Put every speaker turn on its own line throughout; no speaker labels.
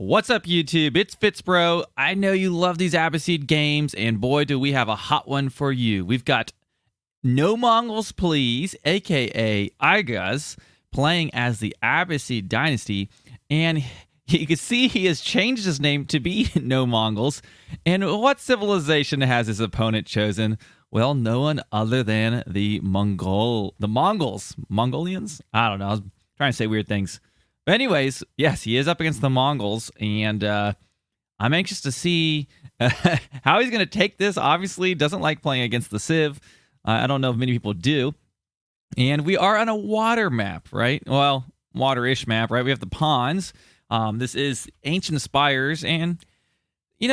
What's up, YouTube? It's FitzBro. I know you love these Abbasid games, and boy, do we have a hot one for you. We've got No Mongols Please, aka Iaguz, playing as the Abbasid Dynasty, and you can see he has changed his name to be No Mongols. And what civilization has his opponent chosen? Well, no one other than the Mongols. Mongolians? I don't know. I was trying to say weird things. But anyways, yes, he is up against the Mongols, and I'm anxious to see how he's going to take this. Obviously, doesn't like playing against the Civ. I don't know if many people do. And we are on a water map, right? Well, water-ish map, right? We have the ponds. This is Ancient Spires, and,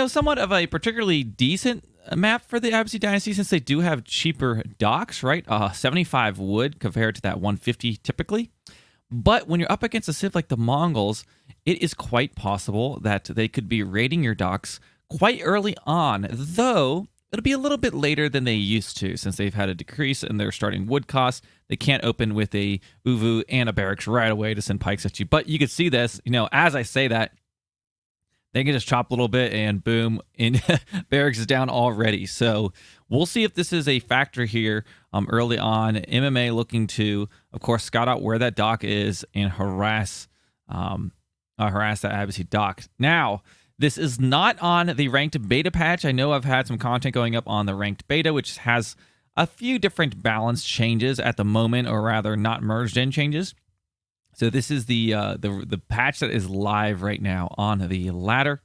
somewhat of a particularly decent map for the Abbasid Dynasty since they do have cheaper docks, right? 75 wood compared to that 150 typically. But when you're up against a civ like the Mongols, it is quite possible that they could be raiding your docks quite early on, though it'll be a little bit later than they used to since they've had a decrease in their starting wood costs. They can't open with a uvu and a barracks right away to send pikes at you. But you can see this, as I say that, they can just chop a little bit and boom, and barracks is down already. So we'll see if this is a factor here early on. MMA looking to, of course, scout out where that dock is and harass that Abbasid dock. Now, this is not on the ranked beta patch. I know I've had some content going up on the ranked beta, which has a few different balance changes at the moment, or rather not merged in changes. So this is the patch that is live right now on the ladder.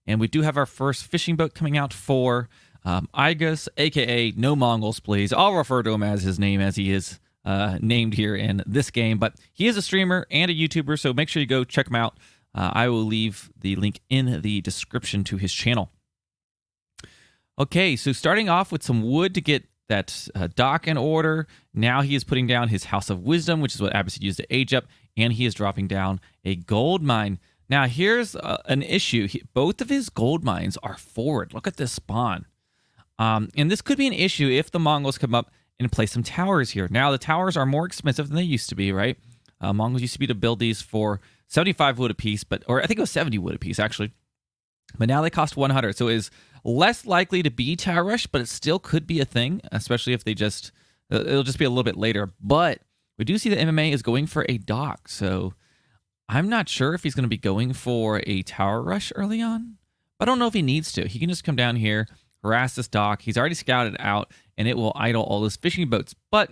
And we do have our first fishing boat coming out for Iaguz, a.k.a. No Mongols Please. I'll refer to him as his name as he is named here in this game. But he is a streamer and a YouTuber, so make sure you go check him out. I will leave the link in the description to his channel. Okay, so starting off with some wood to get that dock in order. Now he is putting down his House of Wisdom, which is what Abbasid used to age up, and he is dropping down a gold mine. Now here's an issue. Both of his gold mines are forward. Look at this spawn. And this could be an issue if the Mongols come up and place some towers here. Now the towers are more expensive than they used to be, right? Mongols used to be to build these for 75 wood apiece, or I think it was 70 wood apiece actually. But now they cost 100, so it is less likely to be tower rush, but it still could be a thing, especially if it'll just be a little bit later. But we do see that MMA is going for a dock, so I'm not sure if he's going to be going for a tower rush early on. I don't know if he needs to. He can just come down here, harass this dock. He's already scouted out, and it will idle all those fishing boats. But,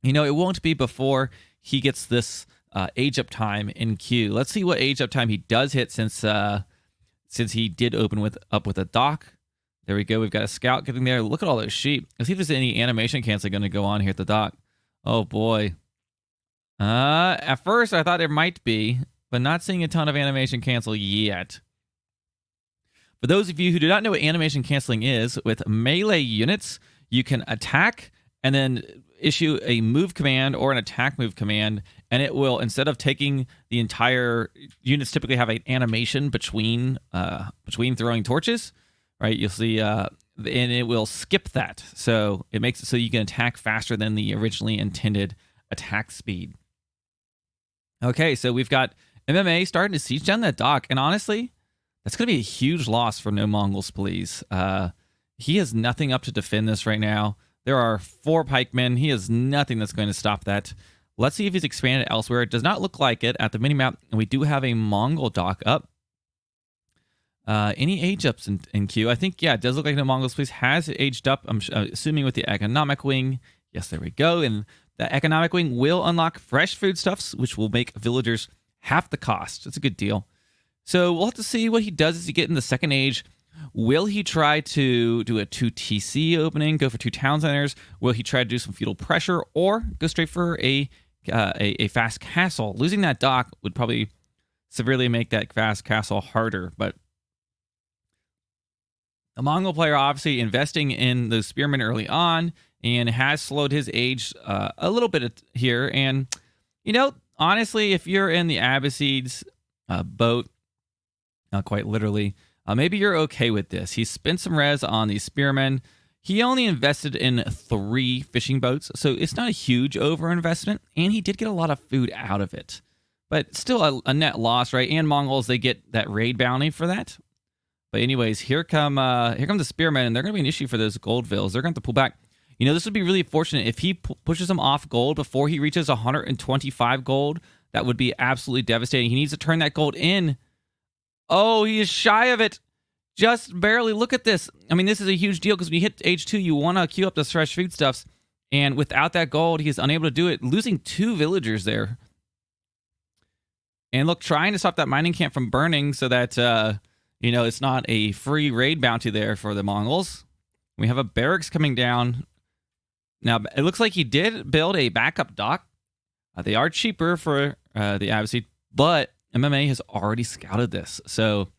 it won't be before he gets this age up time in queue. Let's see what age up time he does hit since he did open up with a dock. There we go. We've got a scout getting there. Look at all those sheep. Let's see if there's any animation canceling going to go on here at the dock. Oh, boy. At first, I thought there might be, but not seeing a ton of animation cancel yet. For those of you who do not know what animation canceling is, with melee units, you can attack and then issue a move command or an attack move command, and it will, instead of taking the entire units, typically have an animation between throwing torches, right? You'll see, and it will skip that, so it makes it so you can attack faster than the originally intended attack speed. Okay, so we've got MMA starting to siege down that dock, and honestly, that's going to be a huge loss for No Mongols Please. He has nothing up to defend this right now. There are 4 pikemen. He has nothing that's going to stop that. Let's see if he's expanded elsewhere. It does not look like it at the minimap, and we do have a Mongol dock up. Any age ups in queue? I think, yeah, it does look like the Mongols Please has aged up. I'm assuming with the economic wing. Yes, there we go. And the economic wing will unlock fresh foodstuffs, which will make villagers half the cost. It's a good deal. So we'll have to see what he does as he get in the second age. Will he try to do a 2 TC opening, go for 2 town centers? Will he try to do some feudal pressure, or go straight for a fast castle? Losing that dock would probably severely make that fast castle harder, but a Mongol player obviously investing in the spearmen early on and has slowed his age a little bit here. And, honestly, if you're in the Abbasid's boat, not quite literally, maybe you're okay with this. He spent some res on these spearmen. He only invested in 3 fishing boats, so it's not a huge overinvestment, and he did get a lot of food out of it. but still a net loss, right? And Mongols, they get that raid bounty for that. But anyways, here come the spearmen, and they're going to be an issue for those gold vills. They're going to have to pull back. You know, this would be really fortunate if he pushes them off gold before he reaches 125 gold. That would be absolutely devastating. He needs to turn that gold in. Oh, he is shy of it. Just barely. Look at this. I mean, this is a huge deal because when you hit H2, you want to queue up those fresh foodstuffs. And without that gold, he is unable to do it, losing 2 villagers there. And look, trying to stop that mining camp from burning so that, you know, it's not a free raid bounty there for the Mongols. We have a barracks coming down. Now, it looks like he did build a backup dock. They are cheaper for the Abbasid, but MMA has already scouted this. So,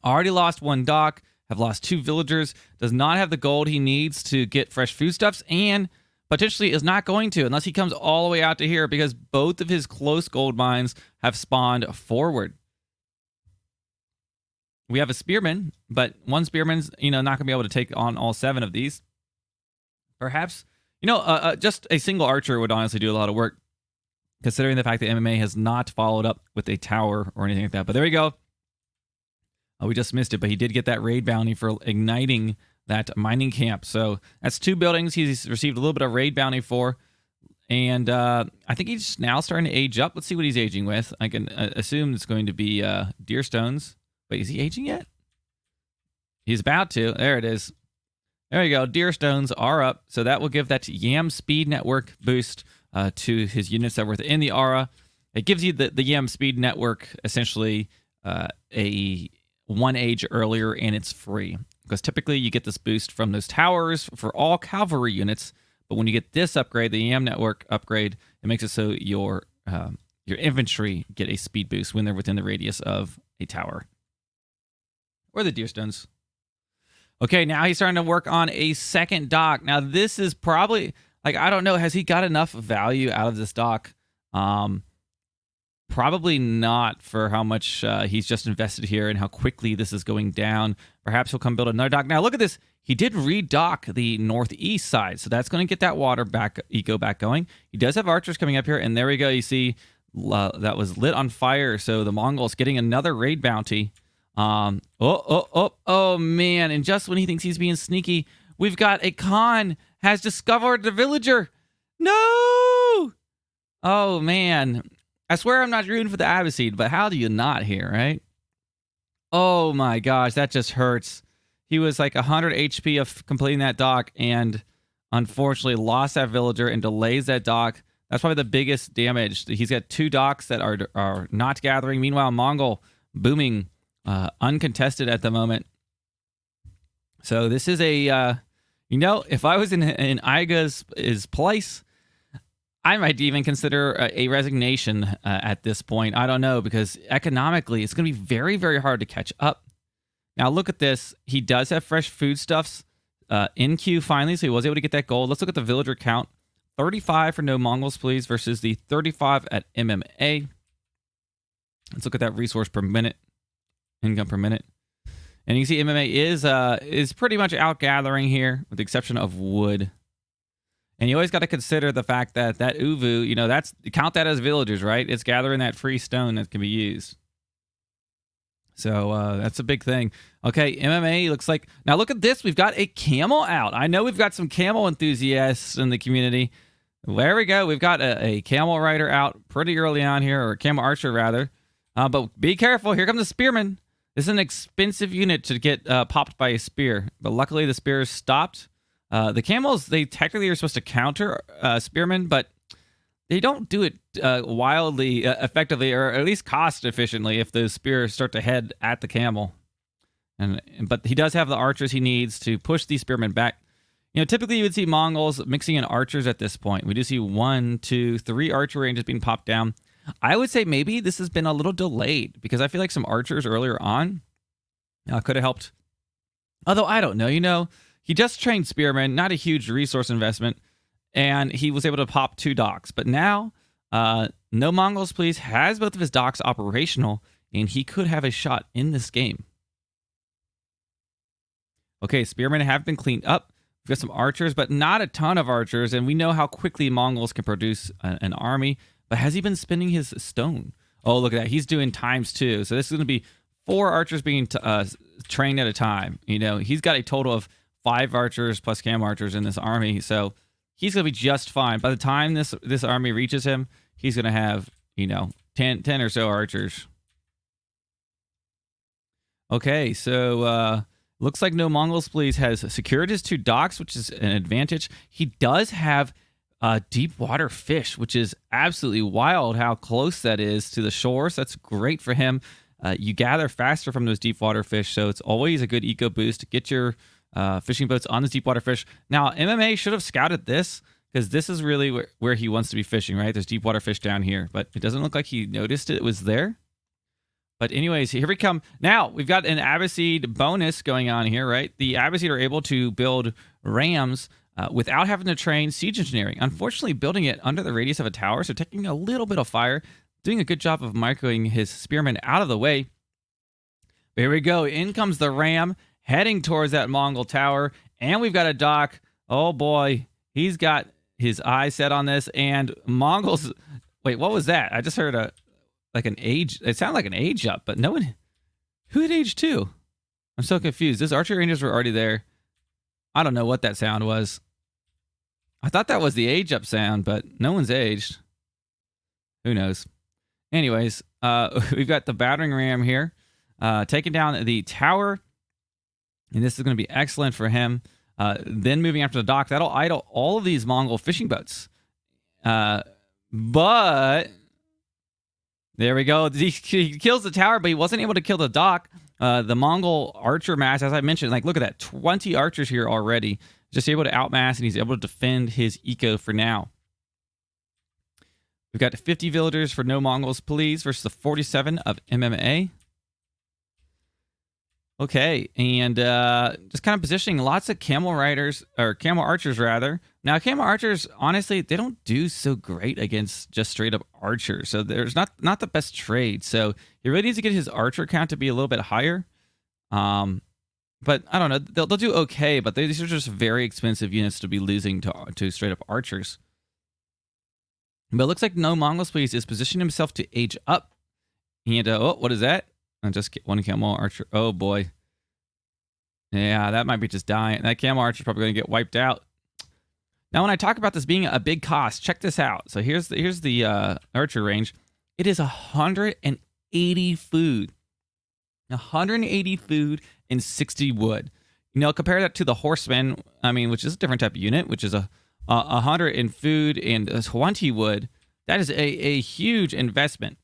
already lost 1 dock, have lost 2 villagers, does not have the gold he needs to get fresh foodstuffs, and potentially is not going to unless he comes all the way out to here because both of his close gold mines have spawned forward. We have a spearman, but 1 spearman's, you know, not going to be able to take on all 7 of these. Perhaps, you know, just a single archer would honestly do a lot of work, considering the fact that MMA has not followed up with a tower or anything like that. But there we go. We just missed it, but he did get that raid bounty for igniting that mining camp. So that's 2 buildings he's received a little bit of raid bounty for. And I think he's now starting to age up. Let's see what he's aging with. I can assume it's going to be deer stones. Wait, is he aging yet? He's about to. There it is. There you go. Deer stones are up. So that will give that Yam speed network boost to his units that were within the aura. It gives you the Yam speed network essentially a 1 age earlier, and it's free. Because typically you get this boost from those towers for all cavalry units. But when you get this upgrade, the Yam network upgrade, it makes it so your infantry get a speed boost when they're within the radius of a tower. Or the deer stones. Okay, now he's starting to work on a second dock. Now, this is probably, like, I don't know, has he got enough value out of this dock? Probably not for how much he's just invested here and how quickly this is going down. Perhaps he'll come build another dock. Now, look at this. He did redock the northeast side, so that's going to get that water eco back going. He does have archers coming up here, and there we go. You see that was lit on fire, so the Mongols getting another raid bounty. Oh, man. And just when he thinks he's being sneaky, we've got a Khan has discovered the villager. No! Oh, man. I swear I'm not rooting for the Abbasid, but how do you not here, right? Oh, my gosh. That just hurts. He was like 100 HP of completing that dock and unfortunately lost that villager and delays that dock. That's probably the biggest damage. He's got 2 docks that are not gathering. Meanwhile, Mongol booming. Uncontested at the moment. So this is a, you know, if I was in Iaguz's place, I might even consider a resignation at this point. I don't know, because economically, it's going to be very, very hard to catch up. Now, look at this. He does have fresh foodstuffs in queue finally, so he was able to get that gold. Let's look at the villager count. 35 for no Mongols, please, versus the 35 at MMA. Let's look at that resource per minute. Income per minute. And you can see MMA is pretty much out gathering here, with the exception of wood. And you always got to consider the fact that Uvu, you know, count that as villagers, right? It's gathering that free stone that can be used. So that's a big thing. Okay, MMA looks like... Now look at this. We've got a camel out. I know we've got some camel enthusiasts in the community. There we go. We've got a camel rider out pretty early on here, or a camel archer rather. But be careful. Here comes the spearman. This is an expensive unit to get popped by a spear, but luckily the spear is stopped. The camels, they technically are supposed to counter spearmen, but they don't do it wildly effectively, or at least cost efficiently if those spears start to head at the camel. But he does have the archers he needs to push these spearmen back. You know, typically you would see Mongols mixing in archers at this point. We do see 1, 2, 3 archer ranges being popped down. I would say maybe this has been a little delayed because I feel like some archers earlier on could have helped. Although I don't know, you know, he just trained spearmen, not a huge resource investment, and he was able to pop 2 docks. But now, no Mongols, please, has both of his docks operational, and he could have a shot in this game. Okay, spearmen have been cleaned up. We've got some archers, but not a ton of archers, and we know how quickly Mongols can produce an army. But has he been spending his stone? Oh, look at that. He's doing ×2. So this is going to be 4 archers being trained at a time. You know, he's got a total of 5 archers plus cam archers in this army. So he's going to be just fine. By the time this army reaches him, he's going to have, you know, 10 or so archers. Okay, so looks like No Mongols Please has secured his 2 docks, which is an advantage. He does have deep water fish, which is absolutely wild how close that is to the shore. So that's great for him. You gather faster from those deep water fish, so it's always a good eco boost to get your fishing boats on the deep water fish. Now, MMA should have scouted this, because this is really where he wants to be fishing, right? There's deep water fish down here, but it doesn't look like he noticed it was there. But anyways, here we come. Now, we've got an Abbasid bonus going on here, right? The Abbasid are able to build rams without having to train siege engineering. Unfortunately, building it under the radius of a tower, so taking a little bit of fire, doing a good job of microing his spearmen out of the way. But here we go. In comes the ram, heading towards that Mongol tower, and we've got a dock. Oh boy, he's got his eye set on this, and Mongols... Wait, what was that? I just heard an age... It sounded like an age up, but no one... Who had age 2? I'm so confused. Those archer rangers were already there. I don't know what that sound was. I thought that was the age up sound, but no one's aged. Who knows? Anyways, we've got the battering ram here, taking down the tower, and this is going to be excellent for him. Then moving after the dock, that'll idle all of these Mongol fishing boats. But there we go. He kills the tower, but he wasn't able to kill the dock. The Mongol archer mass, as I mentioned, like look at that, 20 archers here already. Just able to outmass, and he's able to defend his eco for now. We've got 50 villagers for No Mongols Please versus the 47 of MMA. Okay, and just kind of positioning lots of camel riders, or camel archers rather. Now, camel archers, honestly, they don't do so great against just straight up archers. So there's not the best trade. So he really needs to get his archer count to be a little bit higher. But I don't know, they'll do okay, but these are just very expensive units to be losing to straight up archers. But it looks like No Mongols Please is positioning himself to age up. And, oh, what is that? I just get one camel archer. Oh, boy. Yeah, that might be just dying. That camel archer is probably going to get wiped out. Now, when I talk about this being a big cost, check this out. So here's the archer range. It is 180 food. 180 food and 60 wood. You know, compare that to the horsemen, I mean, which is a different type of unit, which is a 100 in food and 20 wood. That is a huge investment.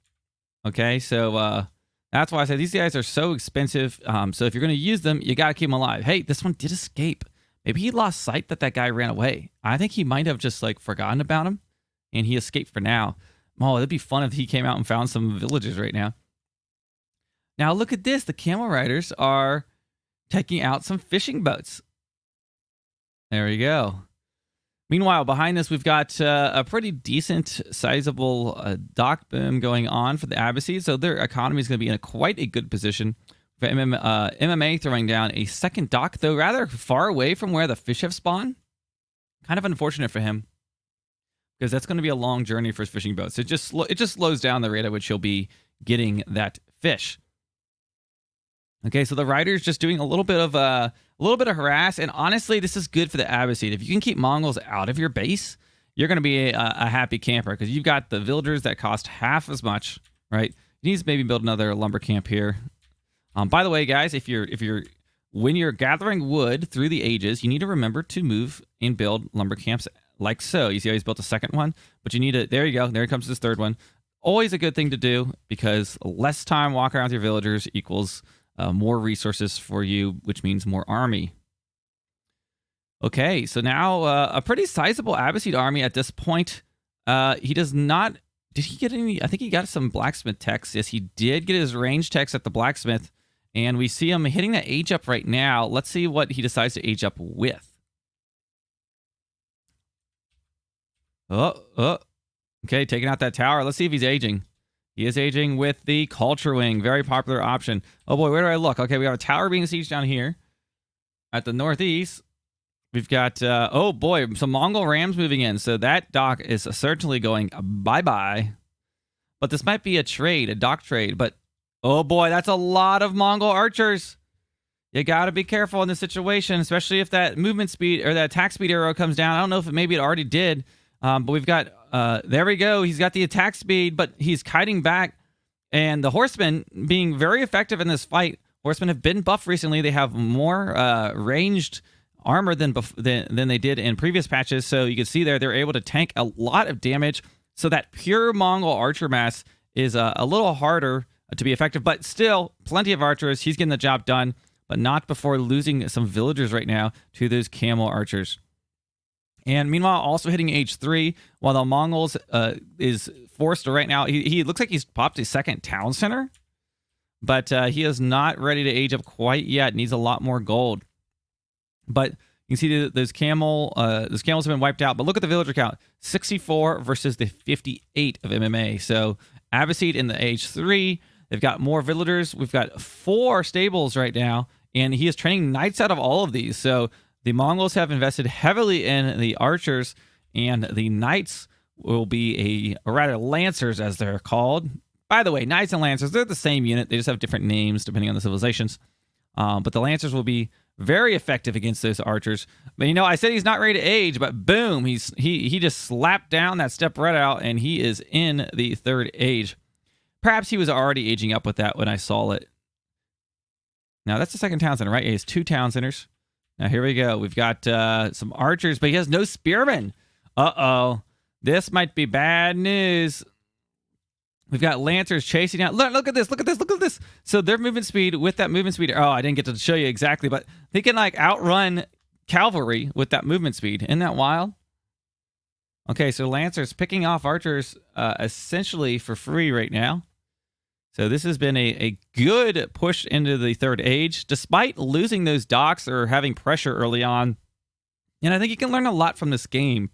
Okay, so that's why I said these guys are so expensive. So if you're going to use them, you got to keep them alive. Hey, this one did escape. Maybe he lost sight that guy ran away. I think he might have just like forgotten about him, and he escaped for now. Oh, it'd be fun if he came out and found some villagers right now. Now look at this. The camel riders are taking out some fishing boats. There we go. Meanwhile, behind this, we've got a pretty decent, sizable dock boom going on for the Abbasid. So their economy is going to be in quite a good position. For MMA throwing down a second dock, though rather far away from where the fish have spawned. Kind of unfortunate for him, because that's going to be a long journey for his fishing boats. It just slows down the rate at which he'll be getting that fish. Okay, so the riders just doing a little bit of harass, and honestly, this is good for the Abbasid. If you can keep Mongols out of your base, you're going to be a happy camper, because you've got the villagers that cost half as much, right? You need to maybe build another lumber camp here. By the way, guys, when you're gathering wood through the ages, you need to remember to move and build lumber camps like so. You see how he's built a second one, but you need to. There you go. There comes this third one. Always a good thing to do, because less time walking around with your villagers equals more resources for you, which means more army. Okay, so now a pretty sizable Abbasid army at this point. He does not... Did he get any... I think he got some blacksmith techs. Yes, he did get his range techs at the blacksmith. And we see him hitting that age up right now. Let's see what he decides to age up with. Oh. Okay, taking out that tower. Let's see if he's aging. He is aging with the Culture Wing. Very popular option. Oh boy, where do I look? Okay, we have a tower being sieged down here at the northeast. We've got, oh boy, some Mongol rams moving in. So that dock is certainly going bye-bye. But this might be a trade, a dock trade. But, oh boy, that's a lot of Mongol archers. You got to be careful in this situation, especially if that movement speed or that attack speed arrow comes down. I don't know if maybe it already did. But we've got, there we go. He's got the attack speed, but he's kiting back. And the horsemen being very effective in this fight. Horsemen have been buffed recently. They have more ranged armor than they did in previous patches. So you can see there, they're able to tank a lot of damage. So that pure Mongol archer mass is a little harder to be effective, but still plenty of archers. He's getting the job done, but not before losing some villagers right now to those camel archers. And meanwhile, also hitting age 3, while the Mongols is forced to right now. He looks like he's popped a second town center, but he is not ready to age up quite yet. Needs a lot more gold. But you can see those camels have been wiped out. But look at the villager count: 64 versus the 58 of MMA. So Abbasid in the age 3. They've got more villagers. We've got 4 stables right now, and he is training knights out of all of these. So the Mongols have invested heavily in the archers, and the knights will be or rather lancers as they're called. By the way, knights and lancers, they're the same unit. They just have different names depending on the civilizations. But the lancers will be very effective against those archers. But I said he's not ready to age, but boom, he just slapped down that step right out, and he is in the 3rd age. Perhaps he was already aging up with that when I saw it. Now that's the second town center, right? He has 2 town centers. Now here we go. We've got some archers, but he has no spearmen. Uh-oh. This might be bad news. We've got lancers chasing out. Look at this. Look at this. Look at this. So their movement speed with that movement speed. Oh, I didn't get to show you exactly, but they can outrun cavalry with that movement speed. Isn't that wild? Okay, so lancers picking off archers essentially for free right now. So this has been a good push into the 3rd age, despite losing those docks or having pressure early on. And I think you can learn a lot from this game.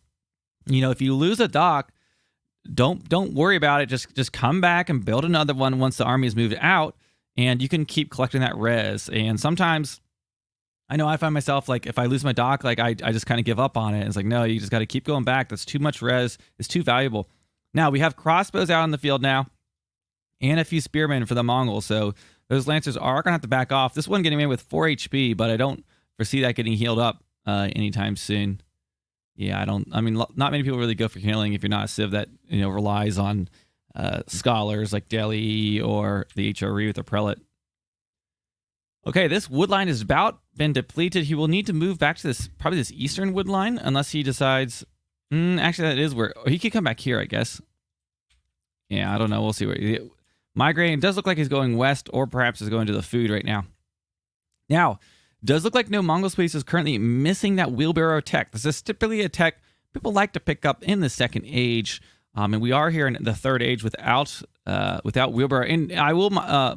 If you lose a dock, don't worry about it. Just come back and build another one once the army is moved out, and you can keep collecting that res. And sometimes, I know I find myself, like, if I lose my dock, like, I just kind of give up on it. It's like, no, you just got to keep going back. That's too much res. It's too valuable. Now, we have crossbows out in the field now, and a few spearmen for the Mongols. So those lancers are going to have to back off. This one getting away with 4 HP, but I don't foresee that getting healed up anytime soon. Yeah, not many people really go for healing if you're not a civ that, relies on scholars like Delhi or the HRE with the prelate. Okay, this wood line has about been depleted. He will need to move back to probably this eastern wood line, unless he decides, actually that is where, he could come back here, I guess. Yeah, I don't know. We'll see where migrating. It does look like he's going west, or perhaps is going to the food right now. Now, does look like no Mongol space is currently missing that wheelbarrow tech. This is typically a tech people like to pick up in the 2nd age, and we are here in the 3rd age without wheelbarrow. And I will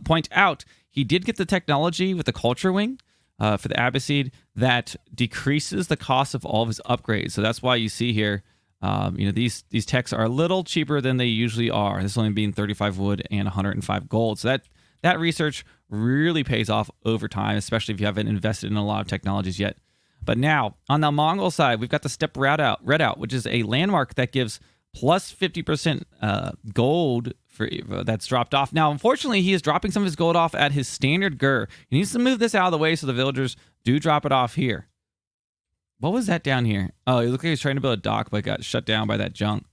point out, he did get the technology with the culture wing for the Abbasid that decreases the cost of all of his upgrades. So that's why you see here, these techs are a little cheaper than they usually are. This only being 35 wood and 105 gold. So that research really pays off over time, especially if you haven't invested in a lot of technologies yet. But now, on the Mongol side, we've got the step readout, which is a landmark that gives plus 50% gold that's dropped off. Now, unfortunately, he is dropping some of his gold off at his standard gur. He needs to move this out of the way so the villagers do drop it off here. What was that down here? Oh, it looked like he was trying to build a dock, but got shut down by that junk.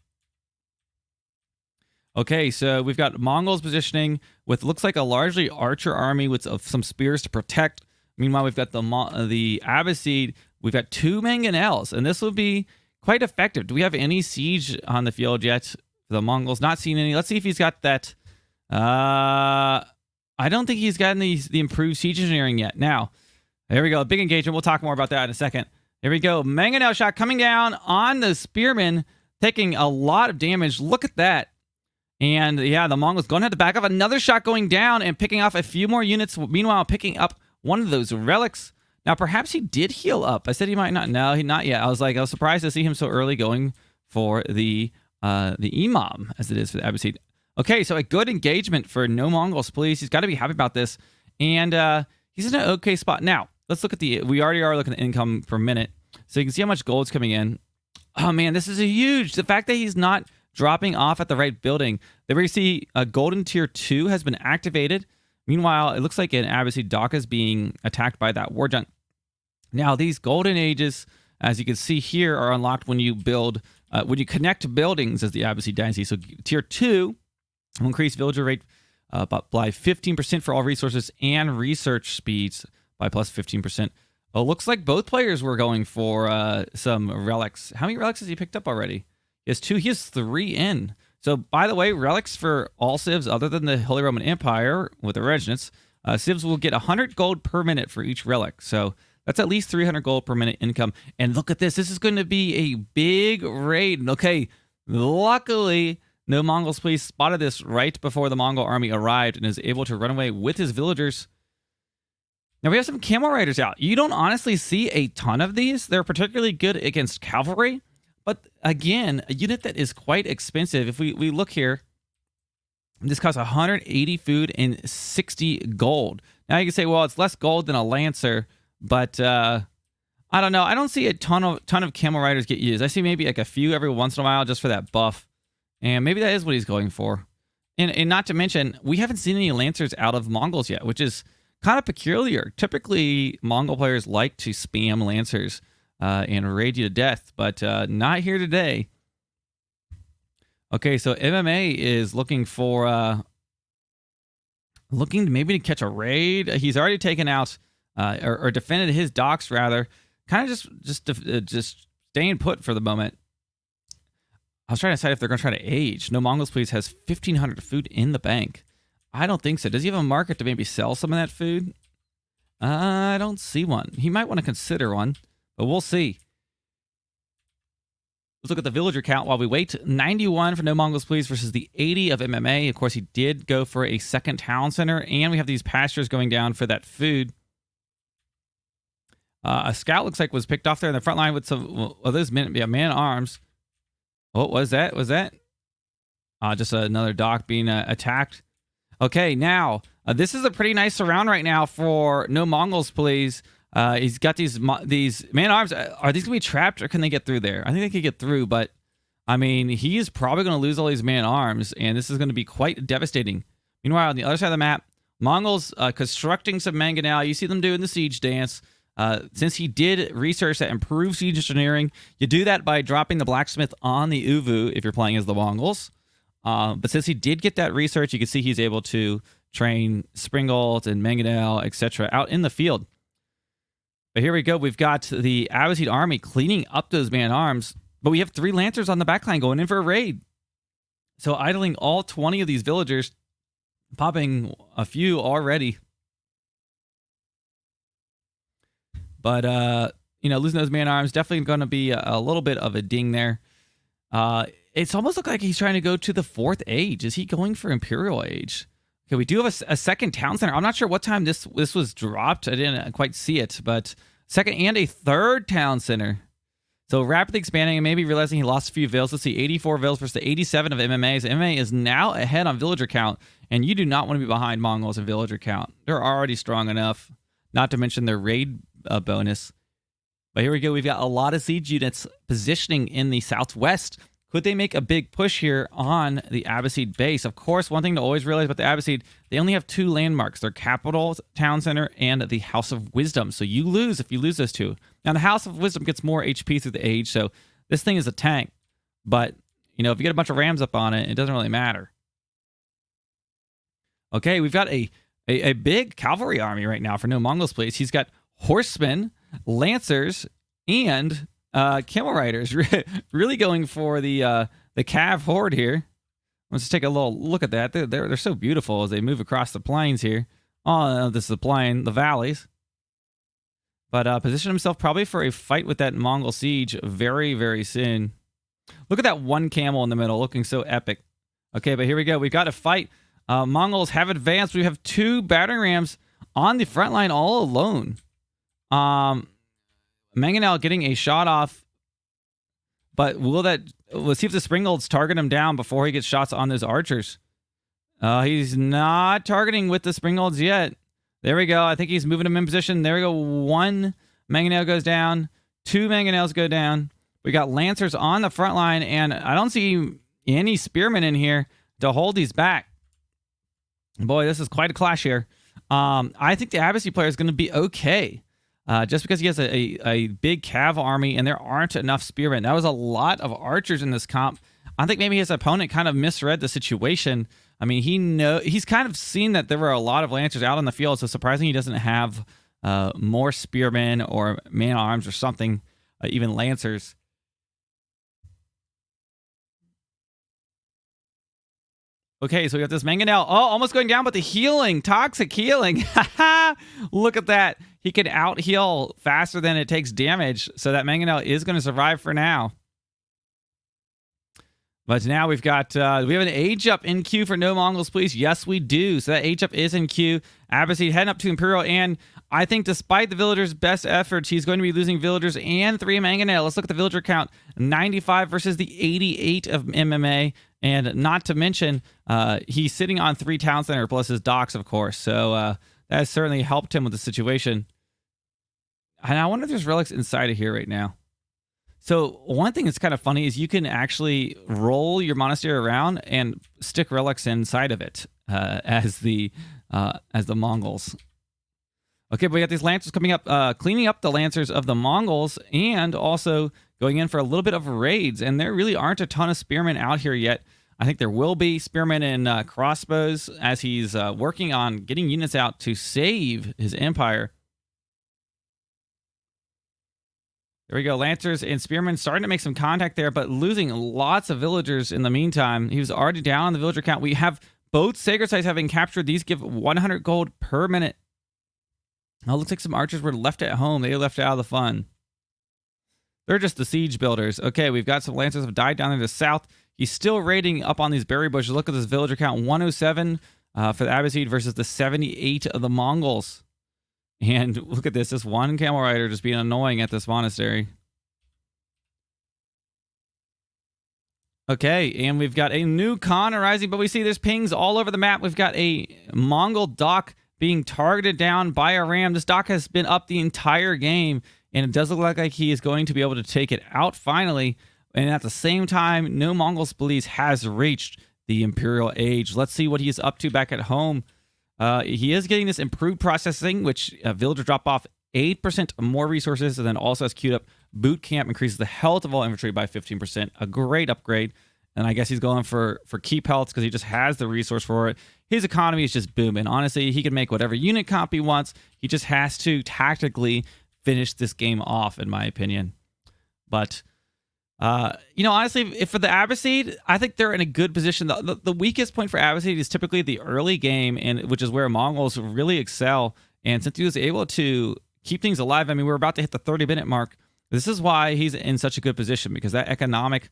Okay, so we've got Mongols positioning with looks like a largely archer army with some spears to protect. Meanwhile, we've got the Abbasid. We've got 2 mangonels, and this will be quite effective. Do we have any siege on the field yet? The Mongols, not seen any. Let's see if he's got that. I don't think he's gotten the improved siege engineering yet. Now, there we go. Big engagement. We'll talk more about that in a second. There we go. Mangonel shot coming down on the spearmen, taking a lot of damage. Look at that. And yeah, the Mongols going to have to back up. Another shot going down and picking off a few more units. Meanwhile, picking up one of those relics. Now, perhaps he did heal up. I said he might not. No, he not yet. I was surprised to see him so early going for the Imam, as it is for the Abbasid. Okay, so a good engagement for no Mongols, please. He's got to be happy about this. And he's in an okay spot. Now, let's look at we already are looking at income per minute. So you can see how much gold's coming in. Oh man, this is a huge. The fact that he's not dropping off at the right building. There we see a golden tier 2 has been activated. Meanwhile, it looks like an Abbasid dock is being attacked by that war junk. Now, these golden ages, as you can see here, are unlocked when you build, when you connect buildings as the Abbasid Dynasty. So tier 2 will increase villager rate by 15% for all resources and research speeds by plus 15%. Oh, looks like both players were going for some relics. How many relics has he picked up already? He has 2. He has 3 in. So, by the way, relics for all civs other than the Holy Roman Empire with the regents, civs will get 100 gold per minute for each relic. So that's at least 300 gold per minute income. And look at this. This is going to be a big raid. Okay, luckily, no Mongols police spotted this right before the Mongol army arrived and is able to run away with his villagers. Now, we have some camel riders out. You don't honestly see a ton of these. They're particularly good against cavalry. But again, a unit that is quite expensive. If we look here, this costs 180 food and 60 gold. Now, you can say, well, it's less gold than a lancer. But I don't know. I don't see a ton of camel riders get used. I see maybe like a few every once in a while just for that buff. And maybe that is what he's going for. And not to mention, we haven't seen any lancers out of Mongols yet, which is kind of peculiar. Typically, Mongol players like to spam lancers and raid you to death, but not here today. Okay, so MMA is looking for looking maybe to catch a raid. He's already taken out or defended his docks rather. Kind of just staying put for the moment. I was trying to decide if they're going to try to age. No Mongols Please has 1,500 food in the bank. I don't think so. Does he have a market to maybe sell some of that food? I don't see one. He might want to consider one, but we'll see. Let's look at the villager count while we wait. 91 for No Mongols Please versus the 80 of MMA. Of course, he did go for a second town center, and we have these pastures going down for that food. A scout looks like was picked off there in the front line with some of those man-at-arms. What was that? Just another dock being attacked. Okay, now, this is a pretty nice surround right now for No Mongols Please. He's got these man-at-arms. Are these going to be trapped, or can they get through there? I think they could get through, but, I mean, he is probably going to lose all these man-at-arms, and this is going to be quite devastating. Meanwhile, on the other side of the map, Mongols constructing some mangonel. You see them doing the siege dance. Since he did research that improves siege engineering, you do that by dropping the blacksmith on the Uvu if you're playing as the Mongols. But since he did get that research, you can see he's able to train Springald and Mangonel, etc. out in the field. But here we go. We've got the Abbasid army cleaning up those man-arms, but we have 3 lancers on the backline going in for a raid. So idling all 20 of these villagers, popping a few already. But, losing those man-arms, definitely going to be a little bit of a ding there. It's almost looked like he's trying to go to the 4th age. Is he going for Imperial age? Okay, we do have a second town center. I'm not sure what time this was dropped. I didn't quite see it, but second and a third town center. So rapidly expanding and maybe realizing he lost a few vills. Let's see, 84 vills versus the 87 of MMA. So MMA is now ahead on villager count, and you do not want to be behind Mongols in villager count. They're already strong enough, not to mention their raid bonus. But here we go. We've got a lot of siege units positioning in the southwest. Could they make a big push here on the Abbasid base? Of course, one thing to always realize about the Abbasid, they only have 2 landmarks. Their capital, town center, and the House of Wisdom. So you lose if you lose those 2. Now, the House of Wisdom gets more HP through the age, so this thing is a tank. But, if you get a bunch of rams up on it, it doesn't really matter. Okay, we've got a big cavalry army right now for No Mongols Please. He's got horsemen, lancers, and camel riders. Really going for the cav horde here. Let's take a little look at that. They're so beautiful as they move across the plains here. Oh, this is the plain, the valleys. But position himself probably for a fight with that Mongol siege very, very soon. Look at that one camel in the middle looking so epic. Okay, but here we go. We've got a fight. Mongols have advanced. We have 2 battering rams on the front line all alone. Mangonel getting a shot off, but let's see if the Springolds target him down before he gets shots on those archers. He's not targeting with the Springolds yet. There we go. I think he's moving him in position. There we go. 1 Mangonel goes down. 2 mangonels go down. We got Lancers on the front line, and I don't see any Spearmen in here to hold these back. Boy, this is quite a clash here. I think the Abbasid player is going to be okay. Just because he has a big cav army and there aren't enough spearmen. That was a lot of archers in this comp. I think maybe his opponent kind of misread the situation. I mean, he's kind of seen that there were a lot of lancers out on the field, so surprising he doesn't have more spearmen or man-arms or something, even lancers. Okay, so we got this mangonel. Oh, almost going down, but the healing, toxic healing. Look at that. He can out heal faster than it takes damage. So that mangonel is going to survive for now. But now we've got, we have an age up in queue for no Mongols, please. Yes, we do. So that age up is in queue. Abbasid heading up to Imperial. And I think despite the villagers' best efforts, he's going to be losing villagers and 3 mangonel. Let's look at the villager count. 95 versus the 88 of MMA. And not to mention, he's sitting on 3 town center plus his docks, of course. So that has certainly helped him with the situation. And I wonder if there's relics inside of here right now. So one thing that's kind of funny is you can actually roll your monastery around and stick relics inside of it as the Mongols. Okay, but we got these lancers coming up, cleaning up the lancers of the Mongols, and also going in for a little bit of raids. And there really aren't a ton of spearmen out here yet. I think there will be spearmen and crossbows as he's working on getting units out to save his empire. There we go. Lancers and spearmen starting to make some contact there, but losing lots of villagers in the meantime. He was already down on the villager count. We have both sacred sites having captured. These give 100 gold per minute. Oh, looks like some archers were left at home. They left out of the fun. They're just the siege builders. Okay, we've got some lancers have died down in the south. He's still raiding up on these berry bushes. Look at this villager count. 107 for the Abbasid versus the 78 of the Mongols. And look at this one camel rider just being annoying at this monastery. Okay, and we've got a new Khan arising, but we see there's pings all over the map. We've got a Mongol dock being targeted down by a ram. This dock has been up the entire game, and it does look like he is going to be able to take it out finally. And at the same time, no Mongols police has reached the Imperial age. Let's see what he's up to back at home. He is getting this improved processing, which villager drop off 8% more resources, and then also has queued up boot camp, increases the health of all infantry by 15%. A great upgrade. And I guess he's going for keep health because he just has the resource for it. His economy is just booming. Honestly, he can make whatever unit comp he wants. He just has to tactically finish this game off, in my opinion. But honestly, if for the Abbasid, I think they're in a good position. The weakest point for Abbasid is typically the early game, and which is where Mongols really excel. And since he was able to keep things alive, I mean, we're about to hit the 30-minute mark. This is why he's in such a good position, because that economic,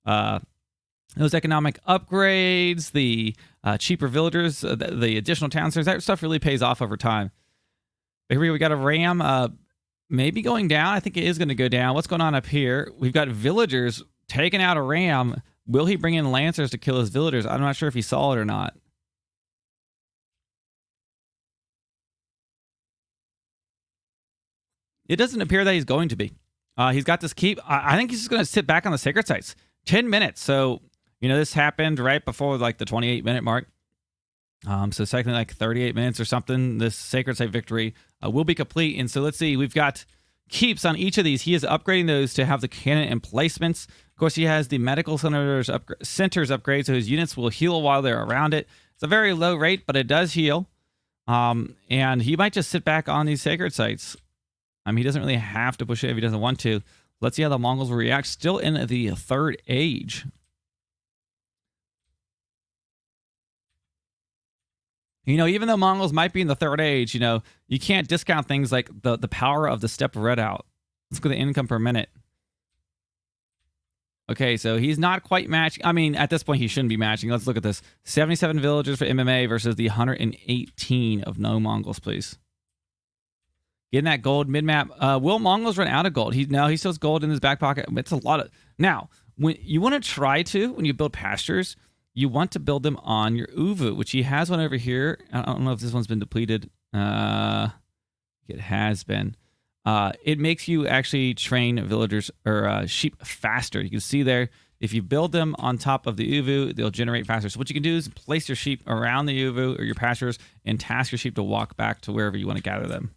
those economic upgrades, the cheaper villagers, the additional town centers, that stuff really pays off over time. But here we got a ram. Maybe going down. I think it is going to go down. What's going on up here? We've got villagers taking out a ram. Will he bring in lancers to kill his villagers? I'm not sure if he saw it or not. It doesn't appear that he's going to be. He's got this keep. I think he's just going to sit back on the sacred sites. 10 minutes. So, this happened right before like the 28-minute mark. So technically like 38 minutes or something, this sacred site victory will be complete. And so let's see, we've got keeps on each of these. He is upgrading those to have the cannon emplacements. Of course, he has the medical centers upgrade, so his units will heal while they're around it. It's a very low rate, but it does heal. And he might just sit back on these sacred sites. He doesn't really have to push it if he doesn't want to. Let's see how the Mongols will react. Still in the third age. Even though Mongols might be in the third age, you can't discount things like the power of the Steppe Redout. Let's go to the income per minute. Okay, so he's not quite matching. At this point, he shouldn't be matching. Let's look at this. 77 villagers for MMA versus the 118 of no Mongols, please. Getting that gold mid-map. Will Mongols run out of gold? He still has gold in his back pocket. It's a lot of... Now, when you want to try to, when you build pastures... You want to build them on your Uvu, which he has one over here. I don't know if this one's been depleted. It has been. it makes you actually train villagers or sheep faster. You can see there, if you build them on top of the Uvu, they'll generate faster. So what you can do is place your sheep around the Uvu or your pastures and task your sheep to walk back to wherever you want to gather them.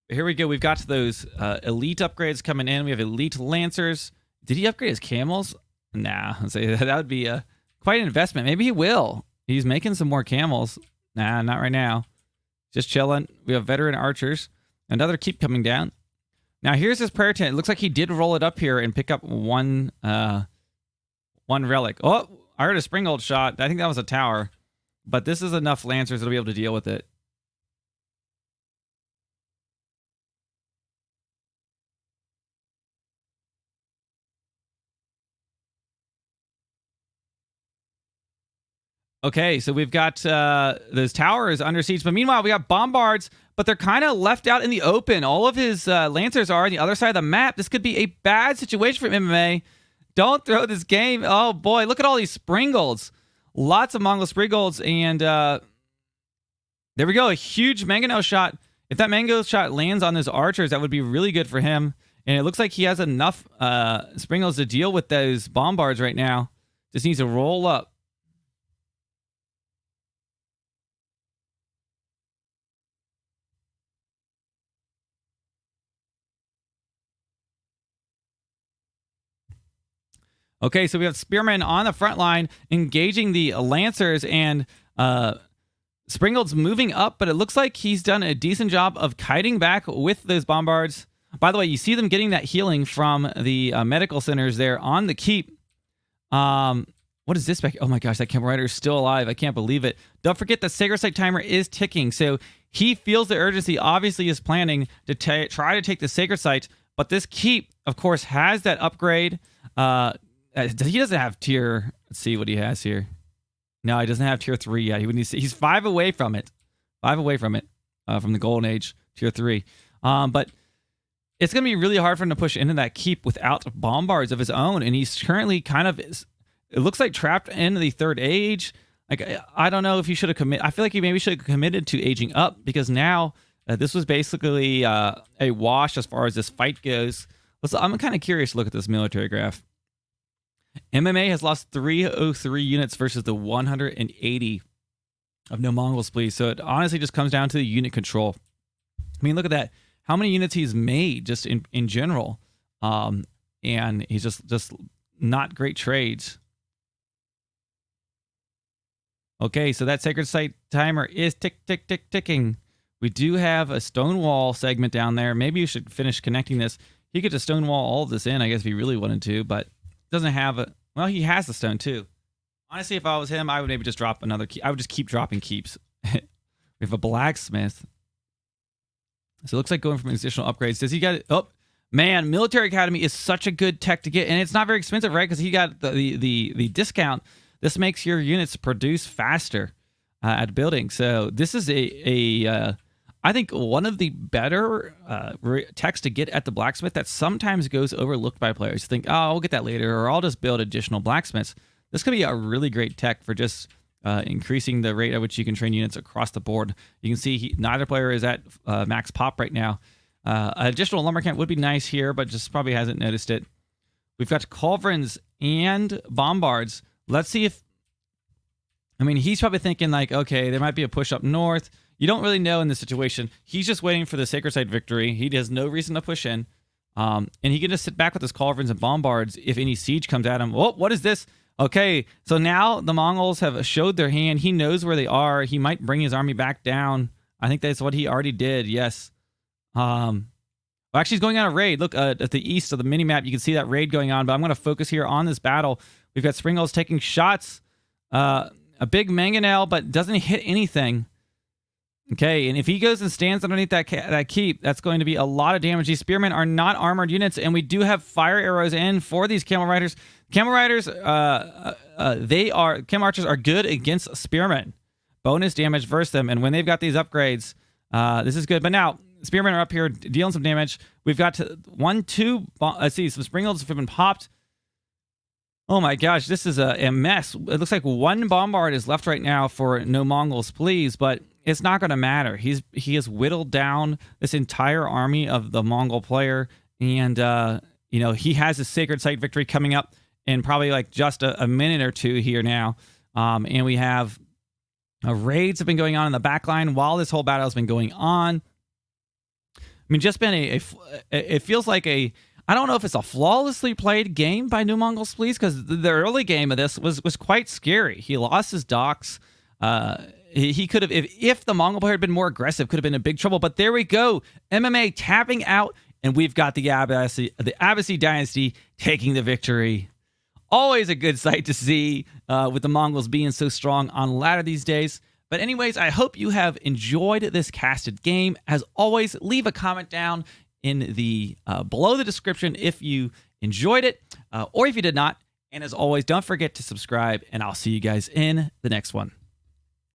Here we go. We've got those elite upgrades coming in. We have elite lancers. Did he upgrade his camels? Nah, I'd say that would be quite an investment. Maybe he will. He's making some more camels. Nah, not right now. Just chilling. We have veteran archers. Another keep coming down. Now here's his prayer tent. It looks like he did roll it up here and pick up one relic. Oh, I heard a springald shot. I think that was a tower. But this is enough lancers that'll be able to deal with it. Okay, so we've got those towers under siege. But meanwhile, we got bombards, but they're kind of left out in the open. All of his lancers are on the other side of the map. This could be a bad situation for MMA. Don't throw this game. Oh, boy. Look at all these springolds. Lots of Mongol springolds. And there we go. A huge mangonel shot. If that mango shot lands on those archers, that would be really good for him. And it looks like he has enough springolds to deal with those bombards right now. Just needs to roll up. Okay, so we have spearmen on the front line engaging the lancers, and Springold's moving up, but it looks like he's done a decent job of kiting back with those bombards. By the way, you see them getting that healing from the medical centers there on the keep. What is this back? Oh my gosh, that camel rider is still alive. I can't believe it. Don't forget the sacred site timer is ticking, so he feels the urgency. Obviously, is planning to try to take the sacred site, but this keep, of course, has that upgrade. He doesn't have tier. Let's see what he has here. No, he doesn't have tier 3 yet. He's 5 away from it. 5 away from it. From the Golden Age, tier 3. But it's going to be really hard for him to push into that keep without bombards of his own. And he's currently kind of, it looks like, trapped in the 3rd age. Like, I don't know if he should have committed. I feel like he maybe should have committed to aging up, because now this was basically a wash as far as this fight goes. I'm kind of curious to look at this military graph. MMA has lost 303 units versus the 180 of No Mongols, please. So it honestly just comes down to the unit control. I mean, look at that. How many units he's made just in general. And he's just not great trades. Okay, so that sacred site timer is ticking. We do have a stone wall segment down there. Maybe you should finish connecting this. He could just stone wall all of this in, I guess, if he really wanted to, but doesn't have it. Well, he has the stone too. Honestly, if I was him, I would maybe just drop another key. I would just keep dropping keeps. We have a blacksmith. So it looks like going from additional upgrades. Does he got it? Oh, man, Military Academy is such a good tech to get. And it's not very expensive, right? Because he got the discount. This makes your units produce faster at building. So this is I think one of the better techs to get at the blacksmith that sometimes goes overlooked by players. You think, oh, I'll get that later, or I'll just build additional blacksmiths. This could be a really great tech for just increasing the rate at which you can train units across the board. You can see neither player is at max pop right now. Additional lumber camp would be nice here, but just probably hasn't noticed it. We've got culverins and bombards. Let's see if... I mean, he's probably thinking like, okay, there might be a push up north. You don't really know in this situation. He's just waiting for the sacred site victory. He has no reason to push in. And he can just sit back with his culverins and bombards if any siege comes at him. Oh, what is this? Okay, so now the Mongols have showed their hand. He knows where they are. He might bring his army back down. I think that's what he already did, yes. Well, actually, he's going on a raid. Look, at the east of the mini-map, you can see that raid going on. But I'm going to focus here on this battle. We've got Springolds taking shots. A big mangonel, but doesn't hit anything. Okay, and if he goes and stands underneath that keep, that's going to be a lot of damage. These spearmen are not armored units, and we do have fire arrows in for these camel riders. Camel riders, camel archers are good against spearmen. Bonus damage versus them, and when they've got these upgrades, this is good. But now, spearmen are up here dealing some damage. We've got let's see, some springolds have been popped. Oh my gosh, this is a mess. It looks like one bombard is left right now for No Mongols, please, but it's not going to matter. He has whittled down this entire army of the Mongol player, and he has a sacred site victory coming up in probably like just a minute or two here now. And we have raids have been going on in the back line while this whole battle has been going on. I mean, just been it feels like I don't know if it's a flawlessly played game by New Mongols, please, because the early game of this was quite scary. He lost his docks. He could have, if the Mongol player had been more aggressive, could have been in big trouble. But there we go, MMA tapping out, and we've got the Abbasid Dynasty taking the victory. Always a good sight to see with the Mongols being so strong on ladder these days. But anyways, I hope you have enjoyed this casted game. As always, leave a comment down in the below the description if you enjoyed it or if you did not. And as always, don't forget to subscribe, and I'll see you guys in the next one.